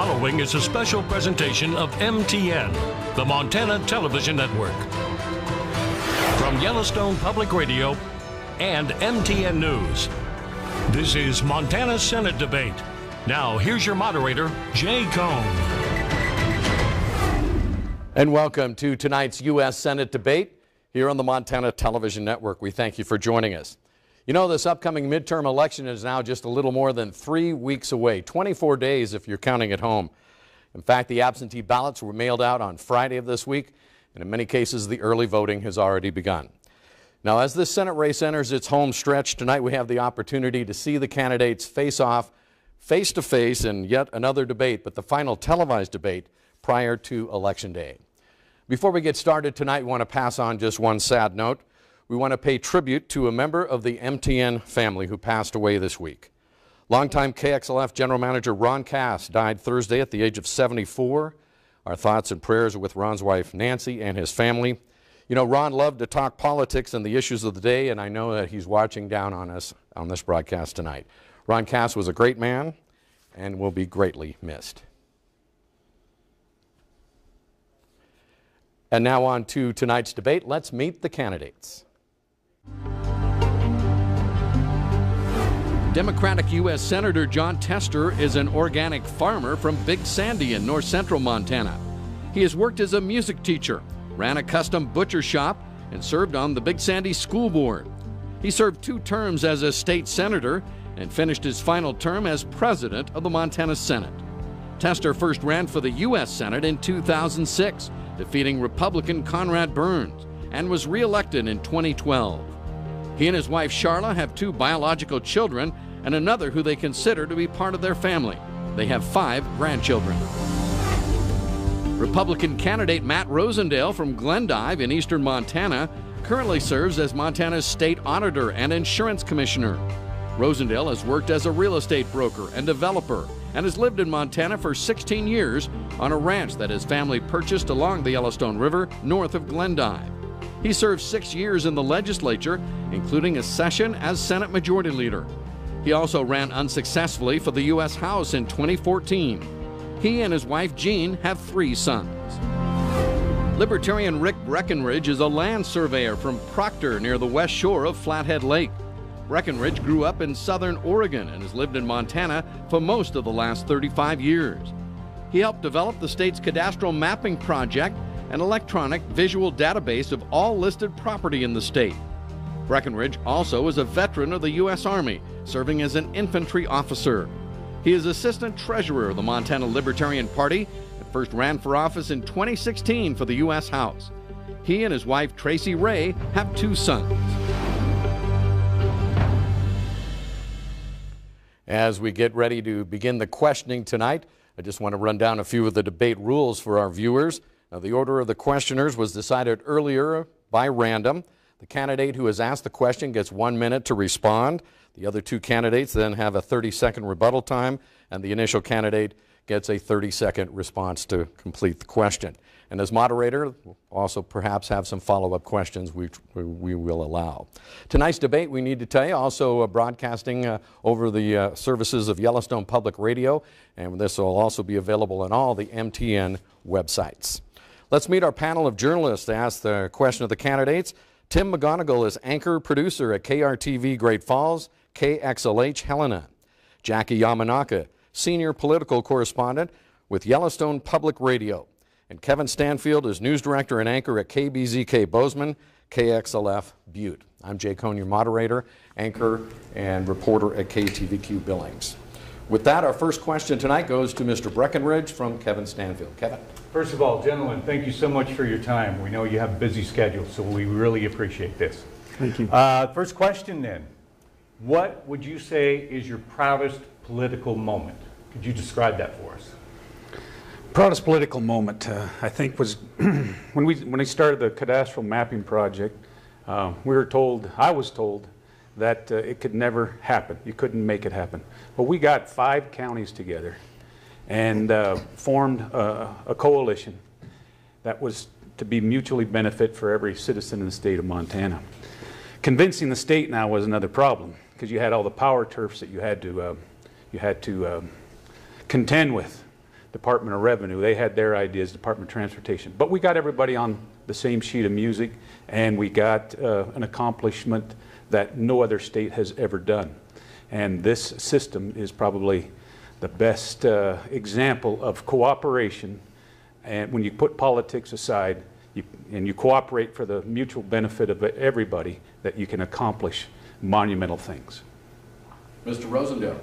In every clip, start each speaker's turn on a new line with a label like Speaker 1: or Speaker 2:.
Speaker 1: following is a special presentation of MTN, the Montana Television Network. From Yellowstone Public Radio and MTN News, this is Montana Senate Debate. Now, here's your moderator, Jay Cohn.
Speaker 2: And welcome to tonight's U.S. Senate Debate here on the Montana Television Network. We thank you for joining us. You know, this upcoming midterm election is now just a little more than 3 weeks away, 24 days if you're counting at home. In fact, the absentee ballots were mailed out on Friday of this week, and in many cases, the early voting has already begun. Now, as this Senate race enters its home stretch, tonight we have the opportunity to see the candidates face off face-to-face in yet another debate, but the final televised debate prior to Election Day. Before we get started tonight, we want to pass on just one sad note. We want to pay tribute to a member of the MTN family who passed away this week. Longtime KXLF General Manager Ron Cass died Thursday at the age of 74. Our thoughts and prayers are with Ron's wife Nancy and his family. You know, Ron loved to talk politics and the issues of the day, and I know that he's watching down on us on this broadcast tonight. Ron Cass was a great man and will be greatly missed. And now on to tonight's debate. Let's meet the candidates. Democratic U.S. Senator Jon Tester is an organic farmer from Big Sandy in north central Montana. He has worked as a music teacher, ran a custom butcher shop, and served on the Big Sandy School Board. He served 2 terms as a state senator and finished his final term as president of the Montana Senate. Tester first ran for the U.S. Senate in 2006, defeating Republican Conrad Burns, and was re-elected in 2012. He and his wife Charla have 2 biological children and another who they consider to be part of their family. They have 5 grandchildren. Republican candidate Matt Rosendale from Glendive in eastern Montana currently serves as Montana's state auditor and insurance commissioner. Rosendale has worked as a real estate broker and developer and has lived in Montana for 16 years on a ranch that his family purchased along the Yellowstone River north of Glendive. He served 6 years in the legislature, including a session as Senate Majority Leader. He also ran unsuccessfully for the U.S. House in 2014. He and his wife Jean have 3 sons. Libertarian Rick Breckenridge is a land surveyor from Proctor near the west shore of Flathead Lake. Breckenridge grew up in southern Oregon and has lived in Montana for most of the last 35 years. He helped develop the state's cadastral mapping project, an electronic visual database of all listed property in the state. Breckenridge also is a veteran of the U.S. Army, serving as an infantry officer. He is assistant treasurer of the Montana Libertarian Party and first ran for office in 2016 for the U.S. House. He and his wife Tracy Ray have 2 sons. As we get ready to begin the questioning tonight, I just want to run down a few of the debate rules for our viewers. Now, the order of the questioners was decided earlier by random. The candidate who has asked the question gets 1 minute to respond. The other 2 candidates then have a 30-second rebuttal time, and the initial candidate gets a 30-second response to complete the question. And as moderator, we'll also perhaps have some follow-up questions which we will allow. Tonight's debate, we need to tell you, also broadcasting over the services of Yellowstone Public Radio, and this will also be available on all the MTN websites. Let's meet our panel of journalists to ask the question of the candidates. Tim McGonigal is anchor producer at KRTV Great Falls, KXLH Helena. Jackie Yamanaka, senior political correspondent with Yellowstone Public Radio. And Kevin Stanfield is news director and anchor at KBZK Bozeman, KXLF Butte. I'm Jay Cohn, your moderator, anchor, and reporter at KTVQ Billings. With that, our first question tonight goes to Mr. Breckenridge from Kevin Stanfield. Kevin.
Speaker 3: First of all, gentlemen, thank you so much for your time. We know you have a busy schedule, so we really appreciate this.
Speaker 4: Thank you.
Speaker 3: First question then. What would you say is your proudest political moment? Could you describe that for us?
Speaker 4: Proudest political moment, I think, was when we started the cadastral mapping project. I was told that it could never happen. You couldn't make it happen. But we got 5 counties together and formed a coalition that was to be mutually benefit for every citizen in the state of Montana. Convincing the state now was another problem because you had all the power turfs that you had to contend with. Department of Revenue. They had their ideas, Department of Transportation. But we got everybody on the same sheet of music, and we got an accomplishment that no other state has ever done. And this system is probably the best example of cooperation. And when you put politics aside, and you cooperate for the mutual benefit of everybody, that you can accomplish monumental things.
Speaker 2: Mr. Rosendale.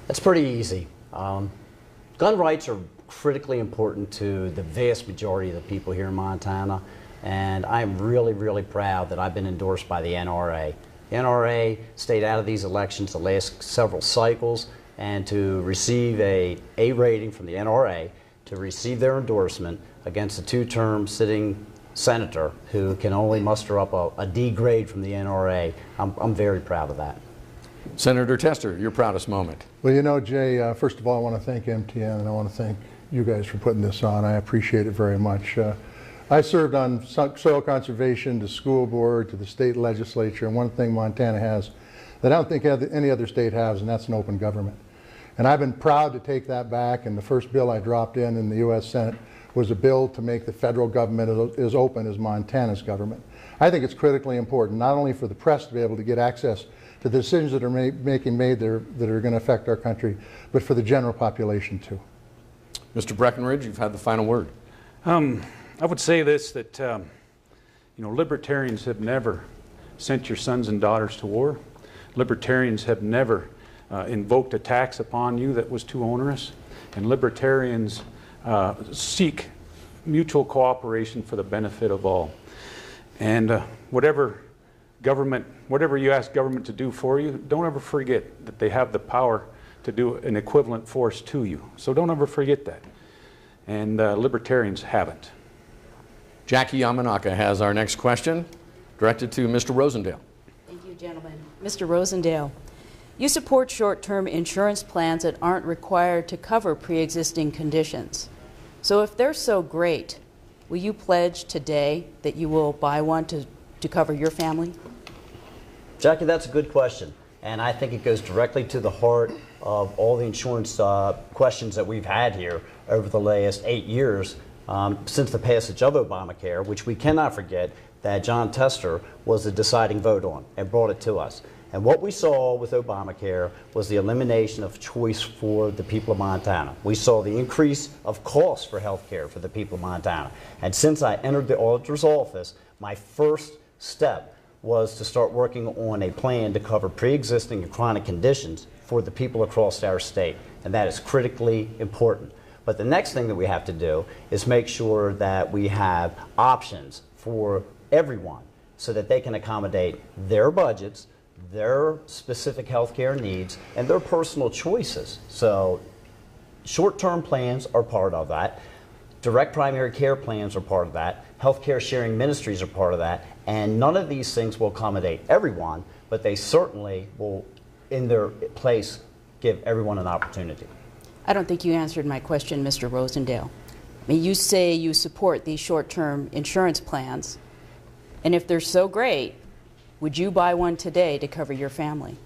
Speaker 5: That's pretty easy. Gun rights are critically important to the vast majority of the people here in Montana, and I'm really, really proud that I've been endorsed by the NRA. The NRA stayed out of these elections the last several cycles, and to receive a rating from the NRA, to receive their endorsement against a two-term sitting senator who can only muster up a D grade from the NRA, I'm very proud of that.
Speaker 2: Senator Tester, your proudest moment.
Speaker 6: Well, you know, Jay, first of all, I want to thank MTN, and I want to thank you guys for putting this on. I appreciate it very much. I served on soil conservation, to school board, to the state legislature, and one thing Montana has that I don't think any other state has, and that's an open government. And I've been proud to take that back, and the first bill I dropped in the U.S. Senate was a bill to make the federal government as open as Montana's government. I think it's critically important, not only for the press to be able to get access to the decisions that are being made that are going to affect our country, but for the general population too.
Speaker 2: Mr. Breckenridge, you've had the final word.
Speaker 4: I would say this, that you know, libertarians have never sent your sons and daughters to war. Libertarians have never invoked a tax upon you that was too onerous. And libertarians seek mutual cooperation for the benefit of all. And whatever you ask government to do for you, don't ever forget that they have the power to do an equivalent force to you. So don't ever forget that. And libertarians haven't.
Speaker 2: Jackie Yamanaka has our next question, directed to Mr. Rosendale.
Speaker 7: Thank you, gentlemen. Mr. Rosendale, you support short-term insurance plans that aren't required to cover pre-existing conditions. So if they're so great, will you pledge today that you will buy one to cover your family?
Speaker 5: Jackie, that's a good question, and I think it goes directly to the heart of all the insurance questions that we've had here over the last 8 years since the passage of Obamacare, which we cannot forget that John Tester was the deciding vote on and brought it to us. And what we saw with Obamacare was the elimination of choice for the people of Montana. We saw the increase of costs for health care for the people of Montana. And since I entered the auditor's office, my first step was to start working on a plan to cover pre-existing and chronic conditions for the people across our state. And that is critically important. But the next thing that we have to do is make sure that we have options for everyone so that they can accommodate their budgets, their specific health care needs, and their personal choices. So short-term plans are part of that. Direct primary care plans are part of that. Healthcare sharing ministries are part of that. And none of these things will accommodate everyone, but they certainly will, in their place, give everyone an opportunity.
Speaker 7: I don't think you answered my question, Mr. Rosendale. I mean, you say you support these short-term insurance plans, and if they're so great, would you buy one today to cover your family?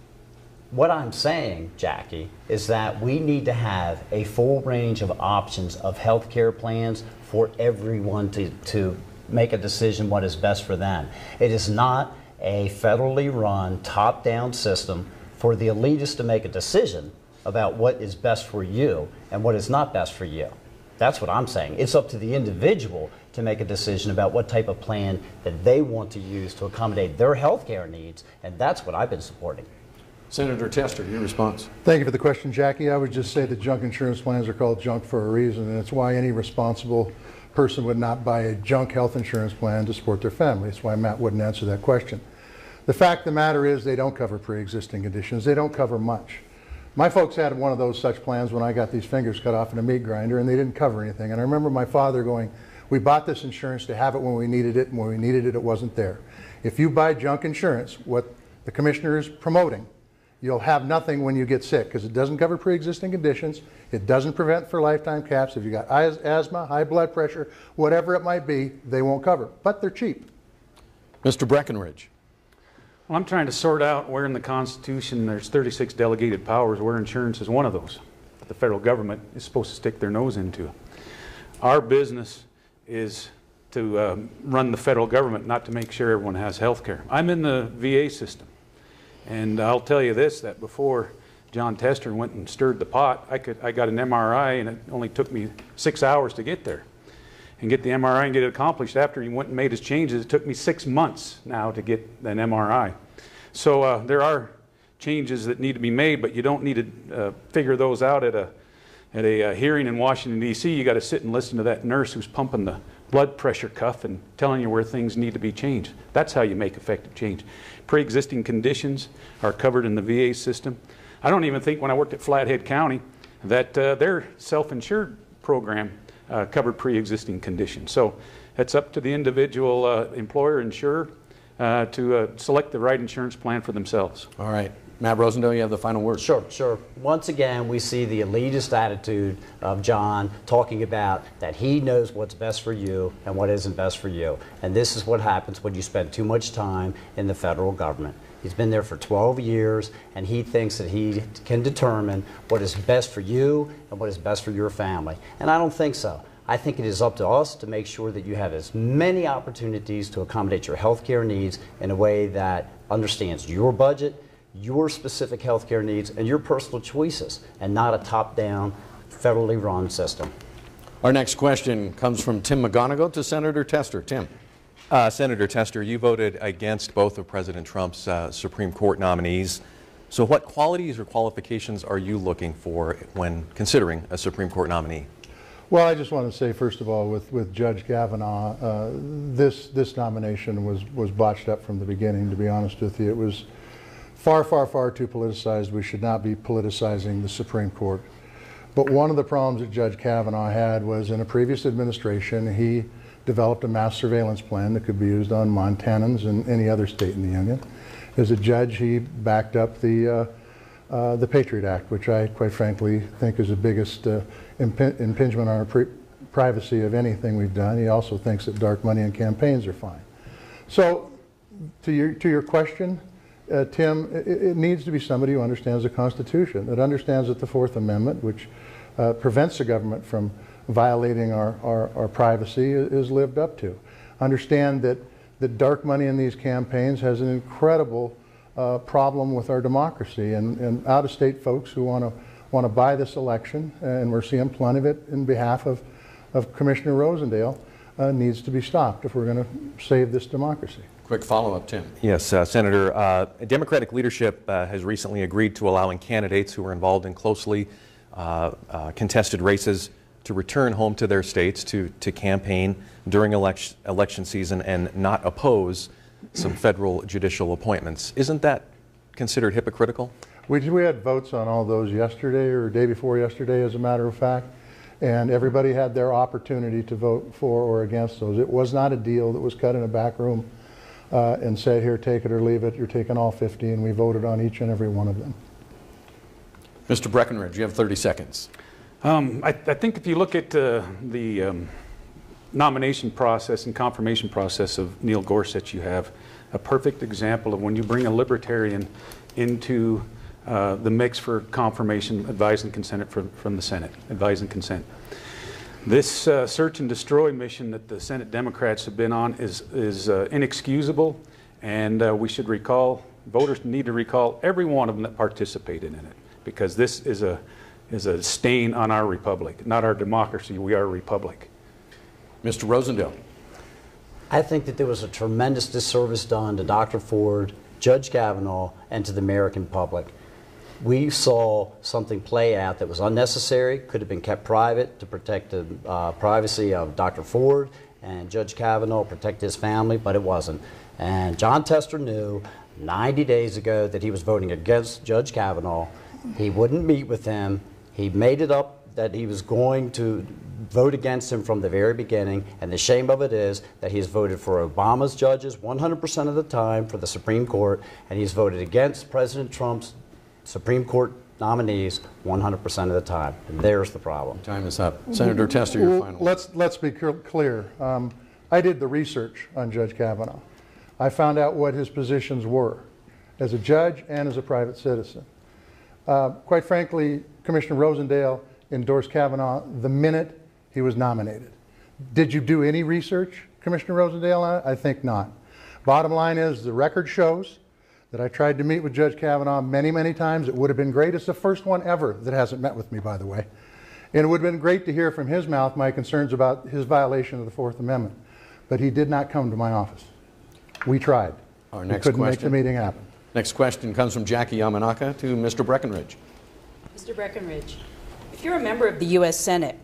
Speaker 5: What I'm saying, Jackie, is that we need to have a full range of options of health care plans for everyone to make a decision what is best for them. It is not a federally run, top-down system for the elitists to make a decision about what is best for you and what is not best for you. That's what I'm saying. It's up to the individual to make a decision about what type of plan that they want to use to accommodate their health care needs, and that's what I've been supporting.
Speaker 2: Senator Tester, your response.
Speaker 6: Thank you for the question, Jackie. I would just say that junk insurance plans are called junk for a reason, and it's why any responsible person would not buy a junk health insurance plan to support their family. That's why Matt wouldn't answer that question. The fact of the matter is they don't cover pre-existing conditions. They don't cover much. My folks had one of those such plans when I got these fingers cut off in a meat grinder, and they didn't cover anything. And I remember my father going, we bought this insurance to have it when we needed it, and when we needed it, it wasn't there. If you buy junk insurance, what the commissioner is promoting, you'll have nothing when you get sick, because it doesn't cover pre-existing conditions. It doesn't prevent for lifetime caps. If you got asthma, high blood pressure, whatever it might be, they won't cover. But they're cheap.
Speaker 2: Mr. Breckenridge.
Speaker 4: Well, I'm trying to sort out where in the Constitution there's 36 delegated powers, where insurance is one of those. the federal government is supposed to stick their nose into. Our business is to run the federal government, not to make sure everyone has health care. I'm in the VA system, and I'll tell you this, that before John Tester went and stirred the pot, I got an MRI, and it only took me 6 hours to get there and get the MRI and get it accomplished. After he went and made his changes, it took me 6 months now to get an MRI. So there are changes that need to be made, but you don't need to figure those out at a hearing in Washington, D.C. You got to sit and listen to that nurse who's pumping the blood pressure cuff and telling you where things need to be changed. That's how you make effective change. Pre-existing conditions are covered in the VA system. I don't even think when I worked at Flathead County that their self-insured program covered pre-existing conditions. So it's up to the individual employer insurer to select the right insurance plan for themselves.
Speaker 2: All right. Matt Rosendale, you have the final word.
Speaker 5: Sure. Once again, we see the elitist attitude of John talking about that he knows what's best for you and what isn't best for you. And this is what happens when you spend too much time in the federal government. He's been there for 12 years, and he thinks that he can determine what is best for you and what is best for your family. And I don't think so. I think it is up to us to make sure that you have as many opportunities to accommodate your health care needs in a way that understands your budget, your specific health care needs, and your personal choices, and not a top-down, federally run system.
Speaker 2: Our next question comes from Tim McGonigal to Senator Tester. Tim.
Speaker 8: Senator Tester, you voted against both of President Trump's Supreme Court nominees. So what qualities or qualifications are you looking for when considering a Supreme Court nominee?
Speaker 6: Well, I just want to say, first of all, with Judge Kavanaugh, this nomination was botched up from the beginning, to be honest with you. It was far too politicized. We should not be politicizing the Supreme Court. But one of the problems that Judge Kavanaugh had was in a previous administration, he developed a mass surveillance plan that could be used on Montanans and any other state in the Union. As a judge, he backed up the Patriot Act, which I, quite frankly, think is the biggest impingement on our privacy of anything we've done. He also thinks that dark money and campaigns are fine. So, to your question, Tim, it needs to be somebody who understands the Constitution, that understands that the Fourth Amendment, which prevents the government from violating our privacy, is lived up to. Understand that dark money in these campaigns has an incredible problem with our democracy, and out-of-state folks who want to buy this election, and we're seeing plenty of it in behalf of Commissioner Rosendale, needs to be stopped if we're going to save this democracy.
Speaker 2: Quick follow-up, Tim.
Speaker 8: Yes, Senator. Democratic leadership has recently agreed to allowing candidates who are involved in closely contested races to return home to their states to campaign during election season and not oppose some federal judicial appointments. Isn't that considered hypocritical?
Speaker 6: We had votes on all those yesterday or day before yesterday, as a matter of fact, and everybody had their opportunity to vote for or against those. It was not a deal that was cut in a back room and said, here, take it or leave it. You're taking all 50, and we voted on each and every one of them.
Speaker 2: Mr. Breckenridge, you have 30 seconds.
Speaker 4: I think if you look at the nomination process and confirmation process of Neil Gorsuch, you have a perfect example of when you bring a libertarian into the mix for confirmation, advise and consent from the Senate, advise and consent. This search and destroy mission that the Senate Democrats have been on is inexcusable, and we should recall, voters need to recall every one of them that participated in it, because this is a stain on our republic, not our democracy. We are a republic.
Speaker 2: Mr. Rosendale.
Speaker 5: I think that there was a tremendous disservice done to Dr. Ford, Judge Kavanaugh, and to the American public. We saw something play out that was unnecessary, could have been kept private to protect the privacy of Dr. Ford, and Judge Kavanaugh protect his family, but it wasn't. And John Tester knew 90 days ago that he was voting against Judge Kavanaugh. He wouldn't meet with him. He made it up that he was going to vote against him from the very beginning, and the shame of it is that he's voted for Obama's judges 100% of the time for the Supreme Court, and he's voted against President Trump's Supreme Court nominees 100% of the time. And there's the problem.
Speaker 2: Time is up. Senator Tester, your final.
Speaker 6: Let's be clear. I did the research on Judge Kavanaugh. I found out what his positions were as a judge and as a private citizen. Quite frankly, Commissioner Rosendale endorsed Kavanaugh the minute he was nominated. Did you do any research, Commissioner Rosendale, on it? I think not. Bottom line is, the record shows that I tried to meet with Judge Kavanaugh many, many times. It would have been great. It's the first one ever that hasn't met with me, by the way. And it would have been great to hear from his mouth my concerns about his violation of the Fourth Amendment. But he did not come to my office. We tried.
Speaker 2: Our
Speaker 6: We
Speaker 2: next
Speaker 6: couldn't make
Speaker 2: question.
Speaker 6: the meeting happen.
Speaker 2: Next question comes from Jackie Yamanaka to Mr. Breckenridge.
Speaker 7: Mr. Breckenridge, if you're a member of the U.S. Senate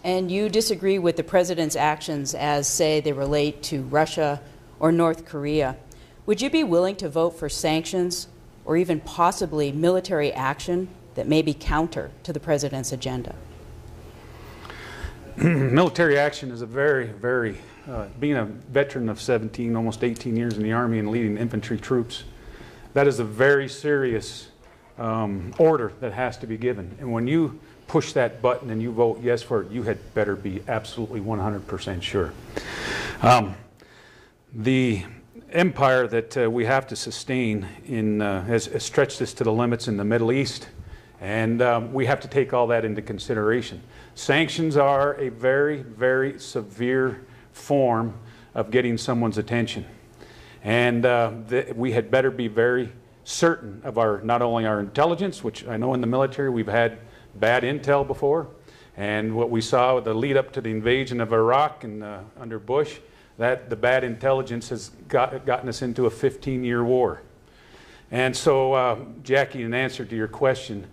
Speaker 7: and you disagree with the President's actions as, say, they relate to Russia or North Korea, would you be willing to vote for sanctions or even possibly military action that may be counter to the President's agenda?
Speaker 4: Military action is a very, very, being a veteran of 17, almost 18 years in the Army and leading infantry troops, that is a very serious order that has to be given. And when you push that button and you vote yes for it, you had better be absolutely 100% sure. The empire that we have to sustain has stretched this to the limits in the Middle East, and we have to take all that into consideration. Sanctions are a very, very severe form of getting someone's attention, and we had better be very certain of not only our intelligence, which I know in the military we've had bad intel before, and what we saw with the lead up to the invasion of Iraq and under Bush, that the bad intelligence has gotten us into a 15-year war. And so, Jackie, in answer to your question,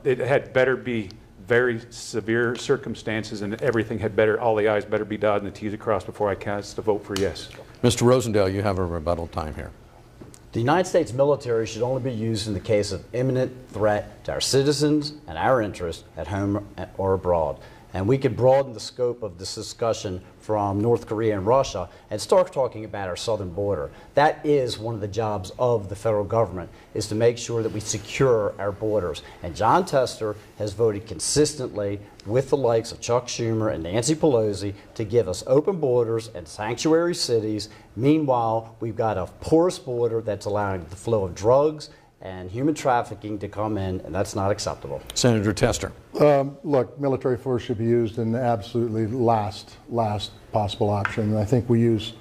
Speaker 4: it had better be very severe circumstances, and everything had better, all the I's better be dotted and the T's crossed before I cast a vote for yes.
Speaker 2: Mr. Rosendale, you have a rebuttal time here.
Speaker 5: The United States military should only be used in the case of imminent threat to our citizens and our interests at home or abroad. And we could broaden the scope of this discussion from North Korea and Russia and start talking about our southern border. That is one of the jobs of the federal government, is to make sure that we secure our borders. And John Tester has voted consistently with the likes of Chuck Schumer and Nancy Pelosi to give us open borders and sanctuary cities. Meanwhile, we've got a porous border that's allowing the flow of drugs and human trafficking to come in, and that's not acceptable.
Speaker 2: Senator Tester.
Speaker 6: Look, military force should be used in the absolutely last possible option. I think we use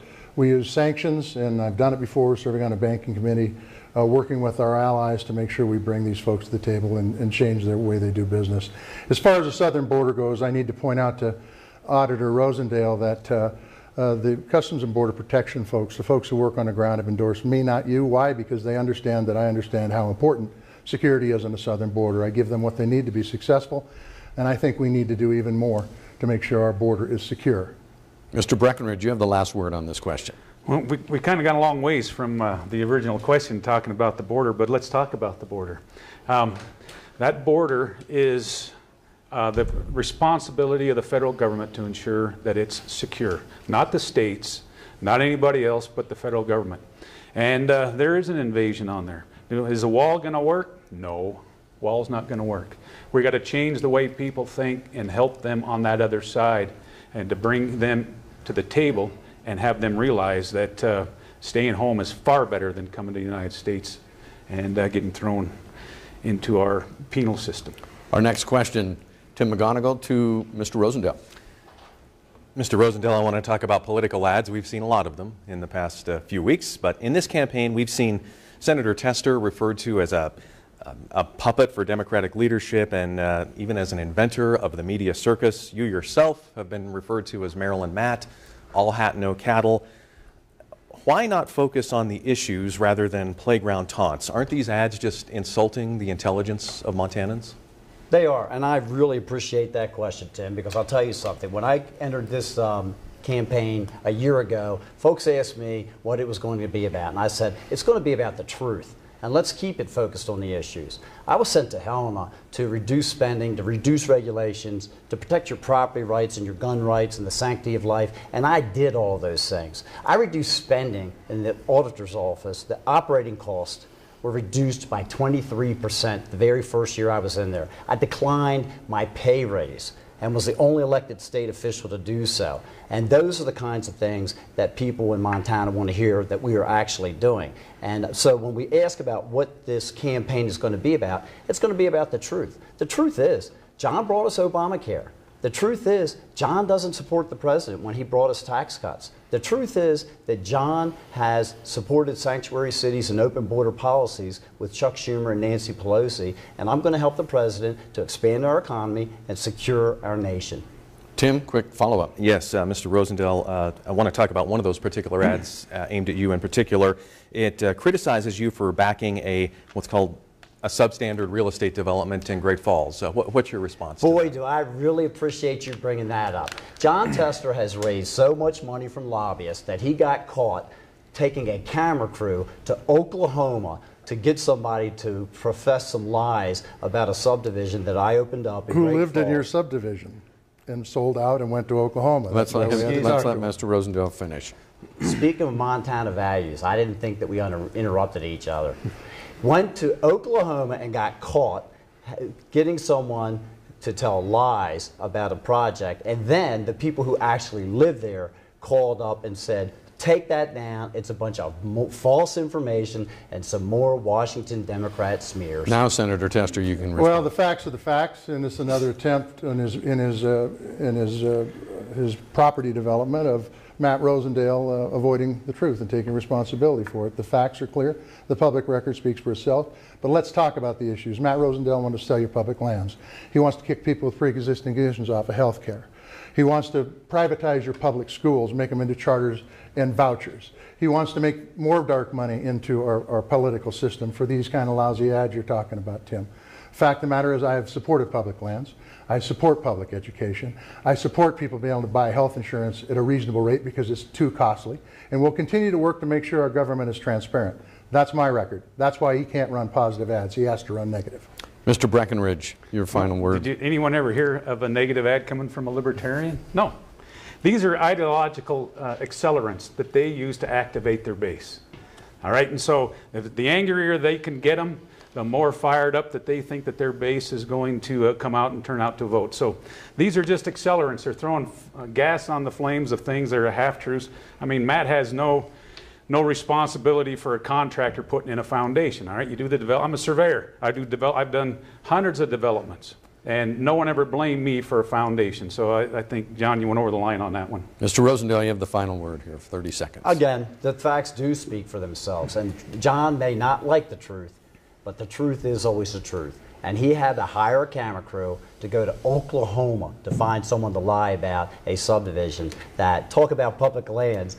Speaker 6: sanctions, and I've done it before, serving on a banking committee, working with our allies to make sure we bring these folks to the table and change the way they do business. As far as the southern border goes, I need to point out to Auditor Rosendale that the Customs and Border Protection folks, the folks who work on the ground, have endorsed me, not you. Why? Because they understand that I understand how important security is on the southern border. I give them what they need to be successful, and I think we need to do even more to make sure our border is secure.
Speaker 2: Mr. Breckenridge, you have the last word on this question.
Speaker 4: Well, we kind of got a long ways from the original question talking about the border, but let's talk about the border. That border is the responsibility of the federal government to ensure that it's secure. Not the states, not anybody else, but the federal government. And there is an invasion on there. Is the wall going to work? No, wall's not going to work. We got to change the way people think and help them on that other side, and to bring them to the table and have them realize that staying home is far better than coming to the United States and getting thrown into our penal system.
Speaker 2: Our next question, Tim McGonigal to Mr. Rosendale.
Speaker 8: Mr. Rosendale, I want to talk about political ads. We've seen a lot of them in the past few weeks, but in this campaign we've seen Senator Tester referred to as a puppet for Democratic leadership and even as an inventor of the media circus. You yourself have been referred to as Maryland Matt, all hat, no cattle. Why not focus on the issues rather than playground taunts? Aren't these ads just insulting the intelligence of Montanans?
Speaker 5: They are, and I really appreciate that question, Tim, because I'll tell you something. When I entered this campaign a year ago, folks asked me what it was going to be about, and I said, it's going to be about the truth, and let's keep it focused on the issues. I was sent to Helena to reduce spending, to reduce regulations, to protect your property rights and your gun rights and the sanctity of life, and I did all those things. I reduced spending in the auditor's office. The operating costs were reduced by 23% the very first year I was in there. I declined my pay raise. and was the only elected state official to do so. And those are the kinds of things that people in Montana want to hear that we are actually doing. And so when we ask about what this campaign is going to be about, it's going to be about the truth. The truth is, John brought us Obamacare. The truth is, John doesn't support the president when he brought us tax cuts. The truth is that John has supported sanctuary cities and open border policies with Chuck Schumer and Nancy Pelosi, and I'm going to help the president to expand our economy and secure our nation.
Speaker 2: Tim, quick follow-up.
Speaker 8: Yes, Mr. Rosendale, I want to talk about one of those particular ads aimed at you in particular. It criticizes you for backing what's called a substandard real estate development in Great Falls. What's your response to
Speaker 5: Boy,
Speaker 8: that?
Speaker 5: do I really appreciate you bringing that up. John Tester has raised so much money from lobbyists that he got caught taking a camera crew to Oklahoma to get somebody to profess some lies about a subdivision that I opened up in Great Falls.
Speaker 6: Who lived in your subdivision and sold out and went to Oklahoma?
Speaker 2: Let's let Mr. Rosendale finish.
Speaker 5: Speaking of Montana values, I didn't think that we interrupted each other. Went to Oklahoma and got caught getting someone to tell lies about a project, and then the people who actually live there called up and said, take that down, it's a bunch of false information and some more Washington Democrat smears.
Speaker 2: Now, Senator Tester, you can respond.
Speaker 6: Well, the facts are the facts, and it's another attempt in his property development of Matt Rosendale avoiding the truth and taking responsibility for it. The facts are clear. The public record speaks for itself. But let's talk about the issues. Matt Rosendale wants to sell you public lands. He wants to kick people with pre-existing conditions off of health care. He wants to privatize your public schools, make them into charters and vouchers. He wants to make more dark money into our political system for these kind of lousy ads you're talking about, Tim. Fact of the matter is, I have supported public lands. I support public education. I support people being able to buy health insurance at a reasonable rate because it's too costly. And we'll continue to work to make sure our government is transparent. That's my record. That's why he can't run positive ads. He has to run negative.
Speaker 2: Mr. Breckenridge, your final word.
Speaker 4: Did anyone ever hear of a negative ad coming from a libertarian? No. These are ideological accelerants that they use to activate their base. All right, and so the angrier they can get them, the more fired up that they think that their base is going to come out and turn out to vote. So these are just accelerants. They're throwing gas on the flames of things that are half-truths. I mean, Matt has no responsibility for a contractor putting in a foundation. All right, you do the I'm a surveyor. I've done hundreds of developments, and no one ever blamed me for a foundation. So I think, John, you went over the line on that one.
Speaker 2: Mr. Rosendale, you have the final word here for 30 seconds.
Speaker 5: Again, the facts do speak for themselves, and John may not like the truth, but the truth is always the truth. And he had to hire a camera crew to go to Oklahoma to find someone to lie about a subdivision that, talk about public lands.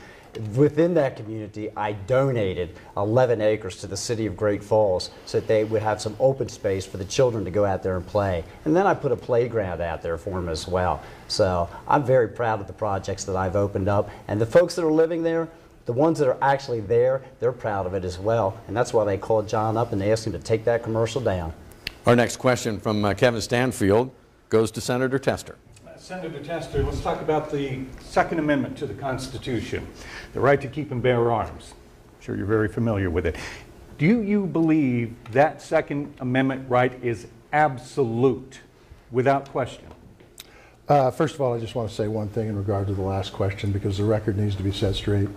Speaker 5: Within that community, I donated 11 acres to the city of Great Falls so that they would have some open space for the children to go out there and play. And then I put a playground out there for them as well. So I'm very proud of the projects that I've opened up. And the folks that are living there, the ones that are actually there, they're proud of it as well. And that's why they called John up and they asked him to take that commercial down.
Speaker 2: Our next question from Kevin Stanfield goes to Senator Tester.
Speaker 3: Senator Tester, let's talk about the Second Amendment to the Constitution, the right to keep and bear arms. I'm sure you're very familiar with it. Do you believe that Second Amendment right is absolute, without question?
Speaker 6: First of all, I just want to say one thing in regard to the last question, because the record needs to be set straight.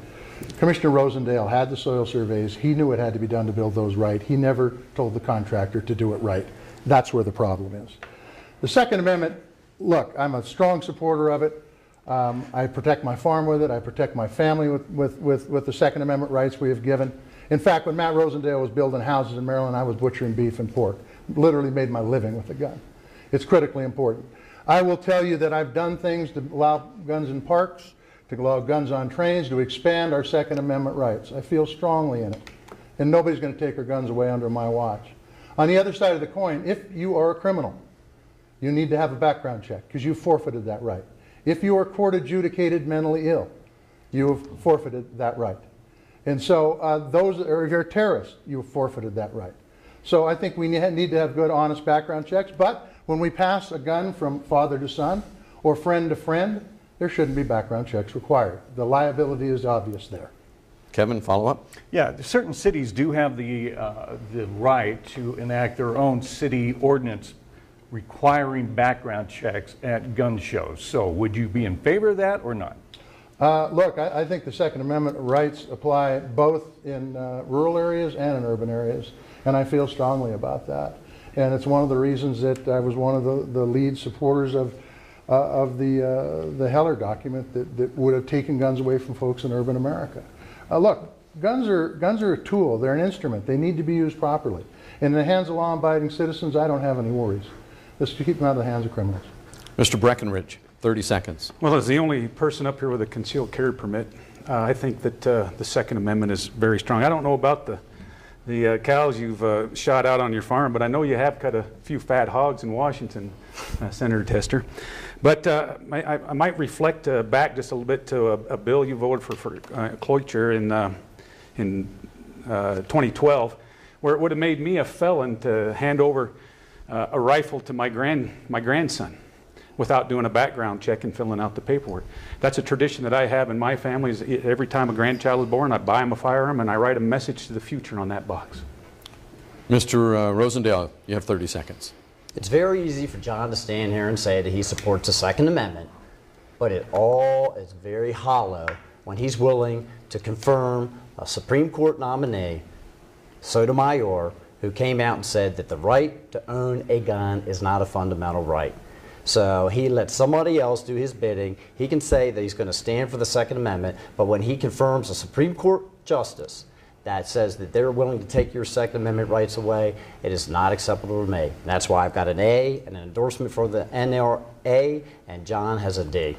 Speaker 6: Commissioner Rosendale had the soil surveys. He knew it had to be done to build those right. He never told the contractor to do it right. That's where the problem is. The Second Amendment, look, I'm a strong supporter of it. I protect my farm with it. I protect my family with the Second Amendment rights we have given. In fact, when Matt Rosendale was building houses in Maryland, I was butchering beef and pork. Literally made my living with a gun. It's critically important. I will tell you that I've done things to allow guns in parks, to allow guns on trains, to expand our Second Amendment rights. I feel strongly in it. And nobody's going to take our guns away under my watch. On the other side of the coin, if you are a criminal, you need to have a background check because you forfeited that right. If you are court adjudicated mentally ill, you have forfeited that right. And so or if you're a terrorist, you have forfeited that right. So I think we need to have good, honest background checks. But when we pass a gun from father to son or friend to friend, there shouldn't be background checks required. The liability is obvious there.
Speaker 2: Kevin, follow up?
Speaker 3: Yeah, certain cities do have the right to enact their own city ordinance requiring background checks at gun shows. So would you be in favor of that or not?
Speaker 6: Look, I think the Second Amendment rights apply both in rural areas and in urban areas, and I feel strongly about that. And it's one of the reasons that I was one of the lead supporters of the Heller document that would have taken guns away from folks in urban America. Look, guns are a tool. They're an instrument. They need to be used properly. In the hands of law-abiding citizens, I don't have any worries. Just to keep them out of the hands of criminals.
Speaker 2: Mr. Breckenridge, 30 seconds.
Speaker 4: Well, as the only person up here with a concealed carry permit, I think that the Second Amendment is very strong. I don't know about the cows you've shot out on your farm, but I know you have cut a few fat hogs in Washington, Senator Tester. But I might reflect back just a little bit to a bill you voted for cloture in 2012, where it would have made me a felon to hand over a rifle to my grandson without doing a background check and filling out the paperwork. That's a tradition that I have in my family. Is every time a grandchild is born, I buy him a firearm and I write a message to the future on that box.
Speaker 2: Mr. Rosendale, you have 30 seconds.
Speaker 5: It's very easy for John to stand here and say that he supports the Second Amendment, but it all is very hollow when he's willing to confirm a Supreme Court nominee, Sotomayor, who came out and said that the right to own a gun is not a fundamental right. So he let somebody else do his bidding. He can say that he's going to stand for the Second Amendment, but when he confirms a Supreme Court justice that says that they're willing to take your Second Amendment rights away, it is not acceptable to me. And that's why I've got an A and an endorsement for the NRA, and John has a D.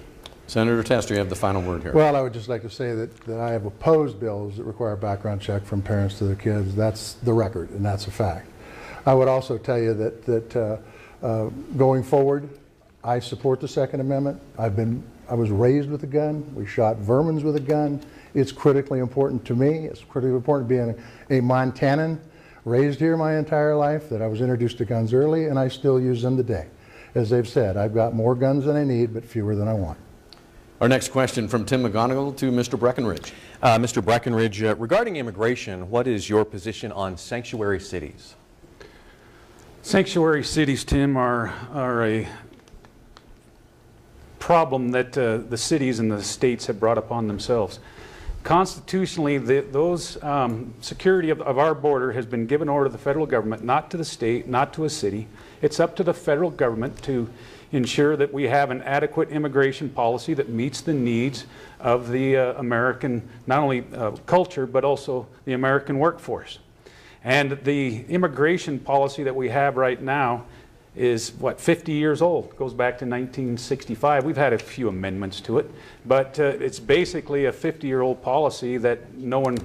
Speaker 2: Senator Tester, you have the final word here.
Speaker 6: Well, I would just like to say that I have opposed bills that require background check from parents to their kids. That's the record, and that's a fact. I would also tell you that going forward, I support the Second Amendment. I was raised with a gun. We shot vermins with a gun. It's critically important to me. It's critically important being a Montanan, raised here my entire life, that I was introduced to guns early, and I still use them today. As they've said, I've got more guns than I need, but fewer than I want.
Speaker 2: Our next question from Tim McGonigal to Mr. Breckenridge.
Speaker 8: Mr. Breckenridge, regarding immigration, what is your position on sanctuary cities?
Speaker 4: Sanctuary cities, Tim, are a problem that the cities and the states have brought upon themselves. Constitutionally, those security of our border has been given over to the federal government, not to the state, not to a city. It's up to the federal government to ensure that we have an adequate immigration policy that meets the needs of the American, not only culture, but also the American workforce. And the immigration policy that we have right now is, 50 years old. Goes back to 1965. We've had a few amendments to it, but it's basically a 50-year-old policy that no one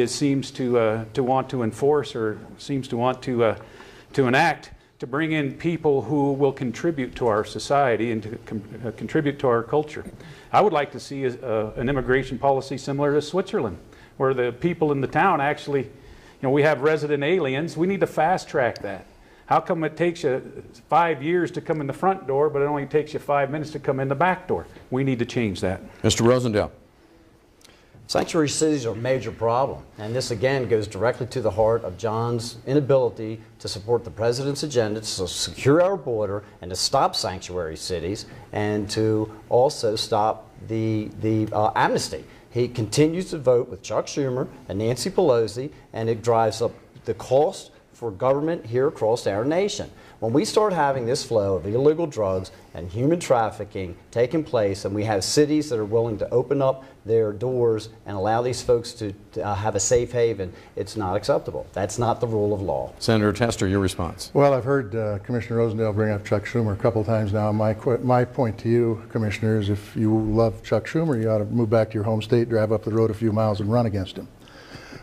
Speaker 4: seems to want to enforce or seems to want to enact, to bring in people who will contribute to our society and to contribute to our culture. I would like to see an immigration policy similar to Switzerland, where the people in the town actually, we have resident aliens. We need to fast track that. How come it takes you 5 years to come in the front door, but it only takes you 5 minutes to come in the back door? We need to change that.
Speaker 2: Mr. Rosendale.
Speaker 5: Sanctuary cities are a major problem, and this again goes directly to the heart of John's inability to support the president's agenda to secure our border and to stop sanctuary cities and to also stop the amnesty. He continues to vote with Chuck Schumer and Nancy Pelosi, and it drives up the cost for government here across our nation. When we start having this flow of illegal drugs and human trafficking taking place, and we have cities that are willing to open up their doors and allow these folks to have a safe haven, it's not acceptable. That's not the rule of law.
Speaker 2: Senator Tester, your response.
Speaker 6: Well, I've heard Commissioner Rosendale bring up Chuck Schumer a couple times now. My point to you, Commissioner, is if you love Chuck Schumer, you ought to move back to your home state, drive up the road a few miles, and run against him.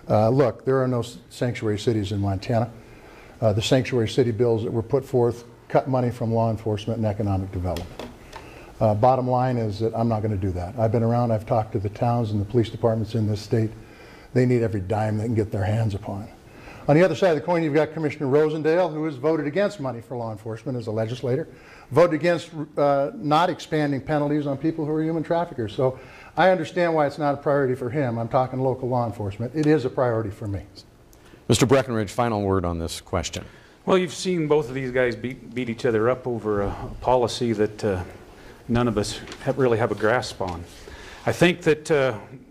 Speaker 6: Look, there are no sanctuary cities in Montana. The sanctuary city bills that were put forth cut money from law enforcement and economic development. Bottom line is that I'm not going to do that. I've been around, I've talked to the towns and the police departments in this state. They need every dime they can get their hands upon. On the other side of the coin, you've got Commissioner Rosendale, who has voted against money for law enforcement as a legislator, voted against not expanding penalties on people who are human traffickers. So I understand why it's not a priority for him. I'm talking local law enforcement. It is a priority for me.
Speaker 2: Mr. Breckenridge, final word on this question.
Speaker 4: Well, you've seen both of these guys beat each other up over a policy that none of us really have a grasp on. I think that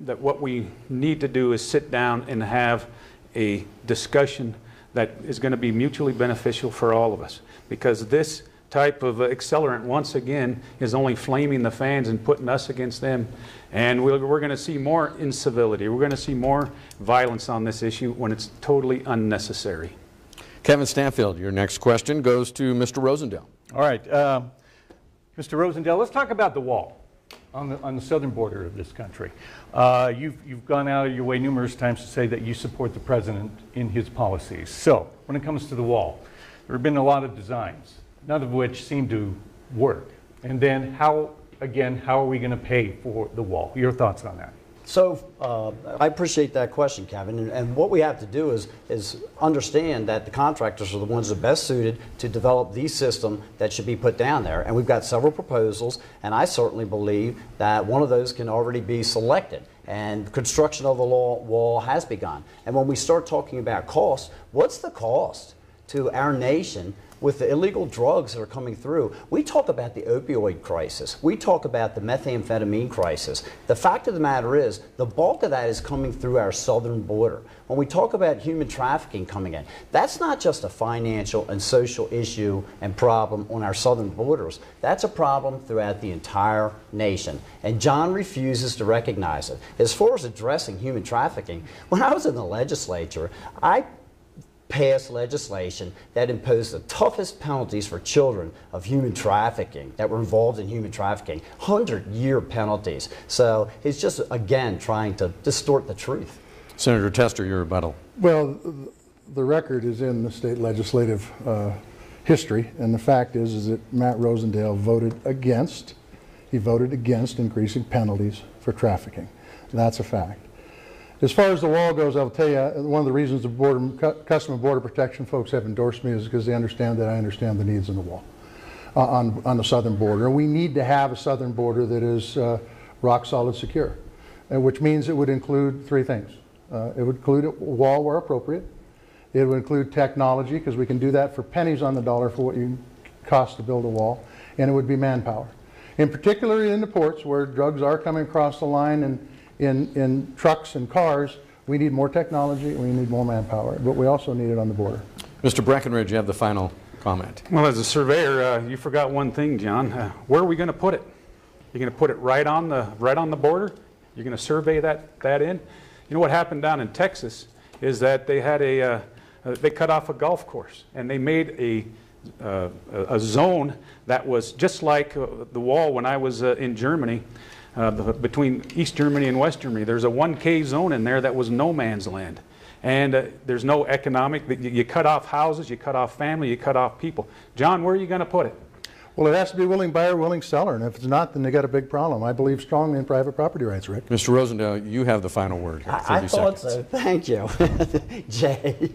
Speaker 4: that what we need to do is sit down and have a discussion that is going to be mutually beneficial for all of us, because this type of accelerant, once again, is only flaming the fans and putting us against them. And we're going to see more incivility. We're going to see more violence on this issue when it's totally unnecessary.
Speaker 2: Kevin Stanfield, your next question goes to Mr. Rosendale.
Speaker 3: All right, Mr. Rosendale, let's talk about the wall on the southern border of this country. You've gone out of your way numerous times to say that you support the president in his policies. So, when it comes to the wall, there have been a lot of designs, none of which seem to work. And then how are we going to pay for the wall? Your thoughts on that?
Speaker 5: So I appreciate that question, Kevin. And what we have to do is understand that the contractors are the ones that are best suited to develop the system that should be put down there. And we've got several proposals, and I certainly believe that one of those can already be selected. And construction of the wall has begun. And when we start talking about cost, what's the cost to our nation with the illegal drugs that are coming through? We talk about the opioid crisis. We talk about the methamphetamine crisis. The fact of the matter is, the bulk of that is coming through our southern border. When we talk about human trafficking coming in, that's not just a financial and social issue and problem on our southern borders. That's a problem throughout the entire nation. And John refuses to recognize it. As far as addressing human trafficking, when I was in the legislature, I passed legislation that imposed the toughest penalties for children of human trafficking that were involved in human trafficking, 100-year penalties. So he's just, again, trying to distort the truth.
Speaker 2: Senator Tester, your rebuttal.
Speaker 6: Well, the record is in the state legislative history, and the fact is that Matt Rosendale voted against. He voted against increasing penalties for trafficking. That's a fact. As far as the wall goes, I'll tell you, one of the reasons the Customs and Border Protection folks have endorsed me is because they understand that I understand the needs in the wall on the southern border. We need to have a southern border that is rock solid secure, which means it would include three things. It would include a wall where appropriate. It would include technology, because we can do that for pennies on the dollar for what you cost to build a wall. And it would be manpower. In particular in the ports where drugs are coming across the line and in trucks and cars, we need more technology and we need more manpower, but we also need it on the border.
Speaker 2: Mr. Breckenridge, you have the final comment.
Speaker 4: Well, as a surveyor, you forgot one thing, John. Where are we going to put it? You're going to put it right on the border? You're going to survey that in? You know what happened down in Texas is that they had they cut off a golf course, and they made a zone that was just like the wall when I was in Germany. Between East Germany and West Germany, there's a 1K zone in there that was no man's land. And there's no economic, you cut off houses, you cut off family, you cut off people. John, where are you going to put it?
Speaker 6: Well, it has to be willing buyer, willing seller, and if it's not, then they got a big problem. I believe strongly in private property rights, Rick.
Speaker 2: Mr. Rosendale, you have the final word here.
Speaker 5: I thought so. Thank you, Jay.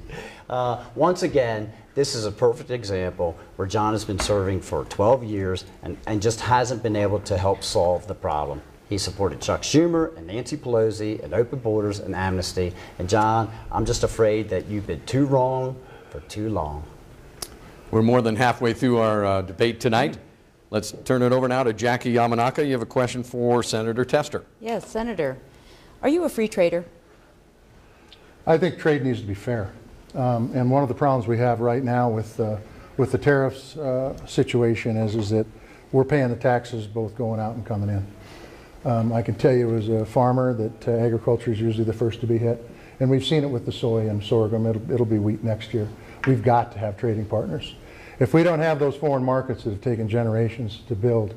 Speaker 5: Once again, this is a perfect example where John has been serving for 12 years and just hasn't been able to help solve the problem. He supported Chuck Schumer and Nancy Pelosi and open borders and amnesty. And John, I'm just afraid that you've been too wrong for too long.
Speaker 2: We're more than halfway through our debate tonight. Let's turn it over now to Jackie Yamanaka. You have a question for Senator Tester.
Speaker 7: Yes, Senator. Are you a free trader?
Speaker 6: I think trade needs to be fair. And one of the problems we have right now with the tariffs situation is that we're paying the taxes both going out and coming in. I can tell you as a farmer that agriculture is usually the first to be hit. And we've seen it with the soy and sorghum. It'll be wheat next year. We've got to have trading partners. If we don't have those foreign markets that have taken generations to build,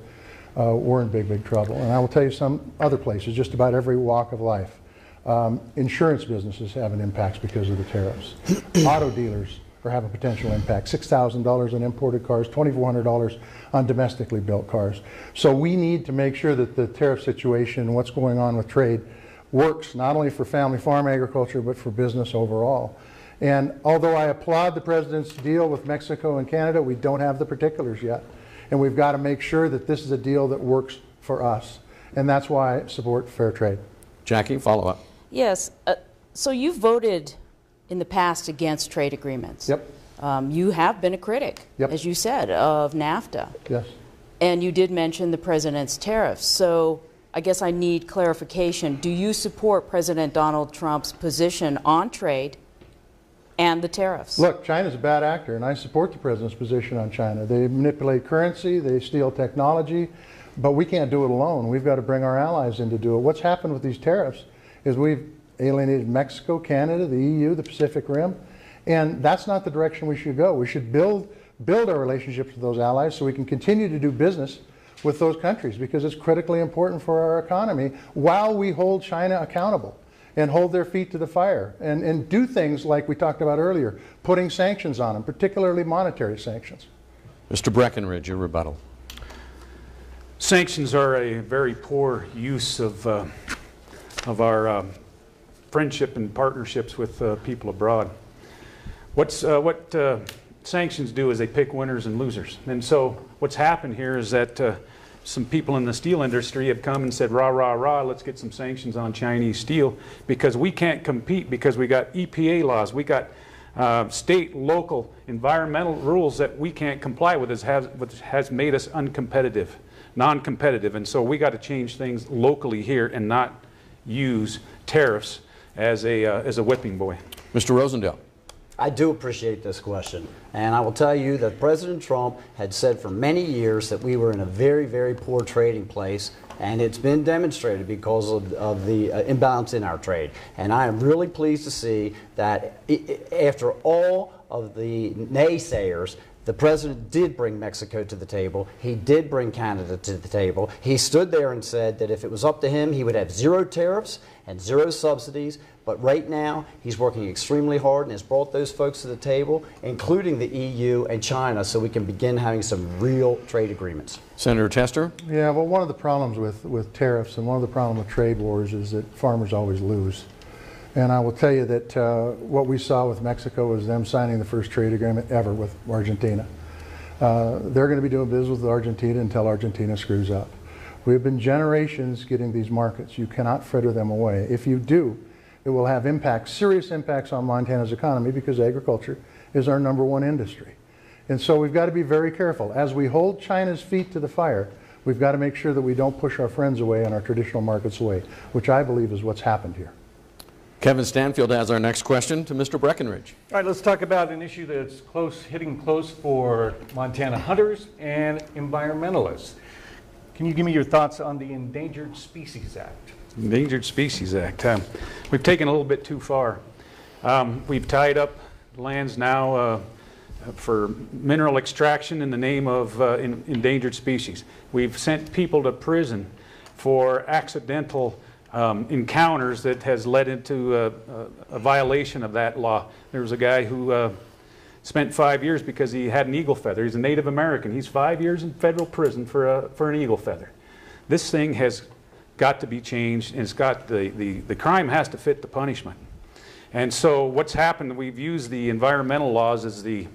Speaker 6: we're in big, big trouble. And I will tell you some other places, just about every walk of life. Insurance businesses have an impact because of the tariffs. Auto dealers are having potential impact. $6,000 on imported cars, $2,400 on domestically built cars. So we need to make sure that the tariff situation and what's going on with trade works not only for family farm agriculture but for business overall. And although I applaud the President's deal with Mexico and Canada, we don't have the particulars yet. And we've got to make sure that this is a deal that works for us. And that's why I support fair trade.
Speaker 2: Jackie, follow up.
Speaker 7: Yes. So you voted in the past against trade agreements.
Speaker 6: Yep.
Speaker 7: You have been a critic,
Speaker 6: Yep.
Speaker 7: as you said, of NAFTA.
Speaker 6: Yes.
Speaker 7: And you did mention the president's tariffs. So I guess I need clarification. Do you support President Donald Trump's position on trade and the tariffs?
Speaker 6: Look, China's a bad actor, and I support the president's position on China. They manipulate currency, they steal technology, but we can't do it alone. We've got to bring our allies in to do it. What's happened with these tariffs is we've alienated Mexico, Canada, the EU, the Pacific Rim, and that's not the direction we should go. We should build our relationships with those allies so we can continue to do business with those countries, because it's critically important for our economy while we hold China accountable and hold their feet to the fire and do things like we talked about earlier, putting sanctions on them, particularly monetary sanctions.
Speaker 2: Mr. Breckenridge, your rebuttal.
Speaker 4: Sanctions are a very poor use of our friendship and partnerships with people abroad. What sanctions do is they pick winners and losers. And so what's happened here is that some people in the steel industry have come and said, rah, rah, rah, let's get some sanctions on Chinese steel because we can't compete, because we got EPA laws, we got state, local, environmental rules that we can't comply with, which has made us uncompetitive, non-competitive. And so we got to change things locally here and not use tariffs as a whipping boy.
Speaker 2: Mr. Rosendale.
Speaker 5: I do appreciate this question, and I will tell you that President Trump had said for many years that we were in a very, very poor trading place, and it's been demonstrated because of the imbalance in our trade. And I am really pleased to see that after all of the naysayers, the president did bring Mexico to the table. He did bring Canada to the table. He stood there and said that if it was up to him, he would have zero tariffs and zero subsidies. But right now, he's working extremely hard and has brought those folks to the table, including the EU and China, so we can begin having some real trade agreements.
Speaker 2: Senator Tester?
Speaker 6: Yeah, well, one of the problems with tariffs and one of the problems with trade wars is that farmers always lose. And I will tell you that what we saw with Mexico was them signing the first trade agreement ever with Argentina. They're going to be doing business with Argentina until Argentina screws up. We have been generations getting these markets. You cannot fritter them away. If you do, it will have impacts, serious impacts on Montana's economy, because agriculture is our #1 industry. And so we've got to be very careful. As we hold China's feet to the fire, we've got to make sure that we don't push our friends away and our traditional markets away, which I believe is what's happened here.
Speaker 2: Kevin Stanfield has our next question to Mr. Breckenridge.
Speaker 3: All right, let's talk about an issue that's hitting close for Montana hunters and environmentalists. Can you give me your thoughts on the Endangered Species Act?
Speaker 4: Endangered Species Act. We've taken a little bit too far. We've tied up lands now for mineral extraction in the name of endangered species. We've sent people to prison for accidental encounters that has led into a violation of that law. There was a guy who spent 5 years because he had an eagle feather. He's a Native American. He's 5 years in federal prison for an eagle feather. This thing has got to be changed, and it's got the crime has to fit the punishment. And so what's happened, we've used the environmental laws as the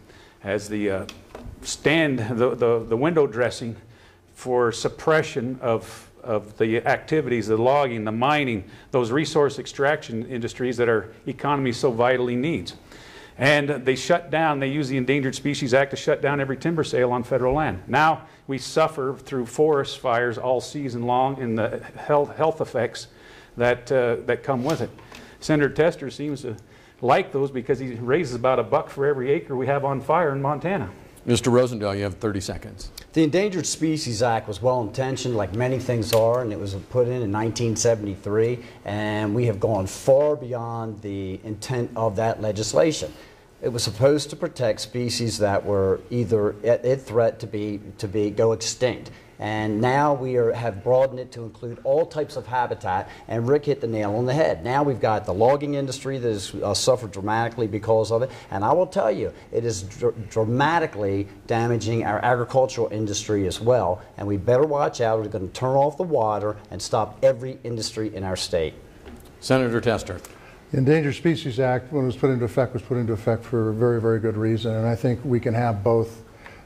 Speaker 4: window dressing for suppression of the activities, the logging, the mining, those resource extraction industries that our economy so vitally needs. And they shut down, they use the Endangered Species Act to shut down every timber sale on federal land. Now we suffer through forest fires all season long and the health effects that come with it. Senator Tester seems to like those because he raises about $1 for every acre we have on fire in Montana.
Speaker 2: Mr. Rosendale, you have 30 seconds.
Speaker 5: The Endangered Species Act was well-intentioned, like many things are, and it was put in 1973, and we have gone far beyond the intent of that legislation. It was supposed to protect species that were either at threat to go extinct. And now we have broadened it to include all types of habitat, and Rick hit the nail on the head. Now we've got the logging industry that has suffered dramatically because of it, and I will tell you, it is dramatically damaging our agricultural industry as well, and we better watch out. We're going to turn off the water and stop every industry in our state.
Speaker 2: Senator Tester.
Speaker 6: The Endangered Species Act, when it was put into effect for a very, very good reason, and I think we can have both